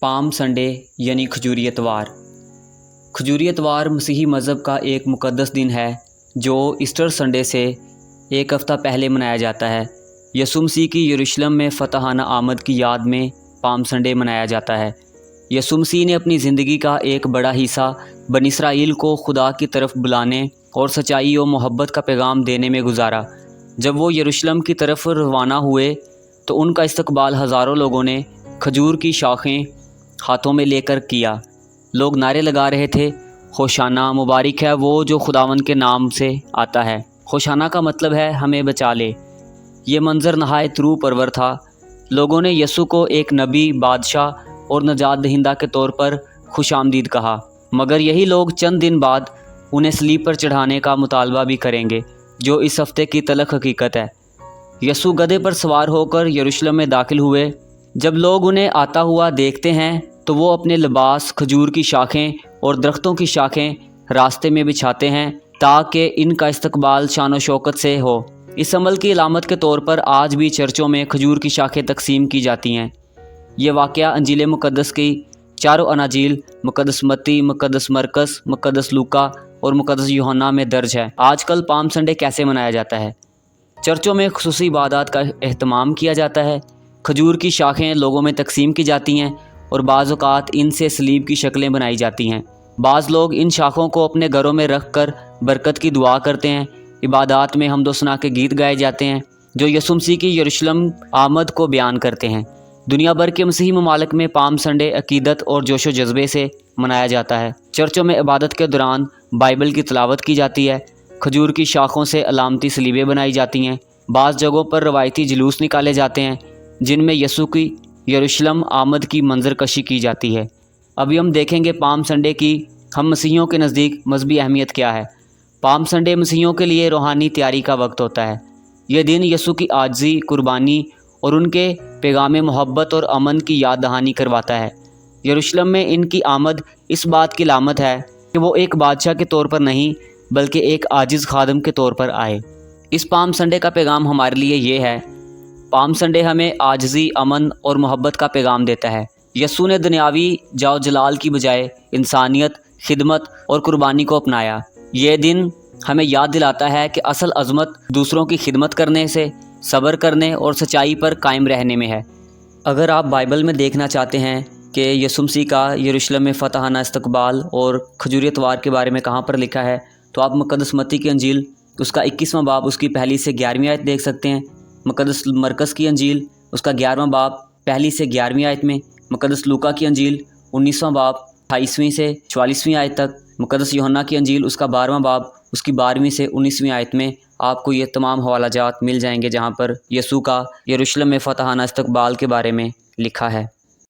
Palm Sunday یعنی کھجوری اتوار۔ کھجوری اتوار مسیحی مذہب کا ایک مقدس دن ہے جو ایسٹر سنڈے سے ایک ہفتہ پہلے منایا جاتا ہے۔ یسوع مسیح کی یروشلم میں فتحانہ آمد کی یاد میں پام سنڈے منایا جاتا ہے۔ یسوع مسیح نے اپنی زندگی کا ایک بڑا حصہ بنی اسرائیل کو خدا کی طرف بلانے اور سچائی و محبت کا پیغام دینے میں گزارا۔ جب وہ یروشلم کی طرف روانہ ہوئے تو ان کا استقبال ہزاروں لوگوں نے کھجور کی شاخیں ہاتھوں میں لے کر کیا۔ لوگ نعرے لگا رہے تھے، ہوشانہ، مبارک ہے وہ جو خداوند کے نام سے آتا ہے۔ ہوشانہ کا مطلب ہے ہمیں بچا لے۔ یہ منظر نہایت روح پرور تھا۔ لوگوں نے یسوع کو ایک نبی، بادشاہ اور نجات دہندہ کے طور پر خوش آمدید کہا، مگر یہی لوگ چند دن بعد انہیں صلیب پر چڑھانے کا مطالبہ بھی کریں گے، جو اس ہفتے کی تلخ حقیقت ہے۔ یسوع گدھے پر سوار ہو کر یروشلم میں داخل ہوئے۔ جب لوگ انہیں آتا ہوا دیکھتے ہیں تو وہ اپنے لباس، کھجور کی شاخیں اور درختوں کی شاخیں راستے میں بچھاتے ہیں تاکہ ان کا استقبال شان و شوکت سے ہو۔ اس عمل کی علامت کے طور پر آج بھی چرچوں میں کھجور کی شاخیں تقسیم کی جاتی ہیں۔ یہ واقعہ انجیل مقدس کی چاروں اناجیل، مقدس متی، مقدس مرکس، مقدس لوکا اور مقدس یوحنا میں درج ہے۔ آج کل پام سنڈے کیسے منایا جاتا ہے؟ چرچوں میں خصوصی عبادات کا اہتمام کیا جاتا ہے۔ کھجور کی شاخیں لوگوں میں تقسیم کی جاتی ہیں اور بعض اوقات ان سے صلیب کی شکلیں بنائی جاتی ہیں۔ بعض لوگ ان شاخوں کو اپنے گھروں میں رکھ کر برکت کی دعا کرتے ہیں۔ عبادات میں حمد و ثنا کے گیت گائے جاتے ہیں جو یسوع مسیح کی یروشلم آمد کو بیان کرتے ہیں۔ دنیا بھر کے مسیحی ممالک میں پام سنڈے عقیدت اور جوش و جذبے سے منایا جاتا ہے۔ چرچوں میں عبادت کے دوران بائبل کی تلاوت کی جاتی ہے۔ کھجور کی شاخوں سے علامتی صلیبیں بنائی جاتی ہیں۔ بعض جگہوں پر روایتی جلوس نکالے جاتے ہیں جن میں یسوع کی یروشلم آمد کی منظر کشی کی جاتی ہے۔ ابھی ہم دیکھیں گے پام سنڈے کی ہم مسیحیوں کے نزدیک مذہبی اہمیت کیا ہے۔ پام سنڈے مسیحیوں کے لیے روحانی تیاری کا وقت ہوتا ہے۔ یہ دن یسوع کی عاجزی، قربانی اور ان کے پیغام محبت اور امن کی یاد دہانی کرواتا ہے۔ یروشلم میں ان کی آمد اس بات کی علامت ہے کہ وہ ایک بادشاہ کے طور پر نہیں بلکہ ایک عاجز خادم کے طور پر آئے۔ اس پام سنڈے کا پیغام ہمارے لیے یہ ہے۔ پام سنڈے ہمیں عاجزی، امن اور محبت کا پیغام دیتا ہے۔ یسوع نے دنیاوی جاؤ جلال کی بجائے انسانیت، خدمت اور قربانی کو اپنایا۔ یہ دن ہمیں یاد دلاتا ہے کہ اصل عظمت دوسروں کی خدمت کرنے سے، صبر کرنے اور سچائی پر قائم رہنے میں ہے۔ اگر آپ بائبل میں دیکھنا چاہتے ہیں کہ یسوع مسیح کا یروشلم میں فتحانہ استقبال اور کھجوری اتوار کے بارے میں کہاں پر لکھا ہے تو آپ مقدس متی کی انجیل اس کا 21واں باب اس کی پہلی سے 11ویں آیت دیکھ سکتے ہیں۔ مقدس مرکس کی انجیل اس کا 11واں باب پہلی سے 11ویں آیت میں، مقدس لوکا کی انجیل 19واں باب 28ویں سے 44ویں آیت تک، مقدس یوحنا کی انجیل اس کا 12واں باب اس کی 12ویں سے 19ویں آیت میں آپ کو یہ تمام حوالہ جات مل جائیں گے جہاں پر یسوع کا یروشلم میں فتحانہ استقبال کے بارے میں لکھا ہے۔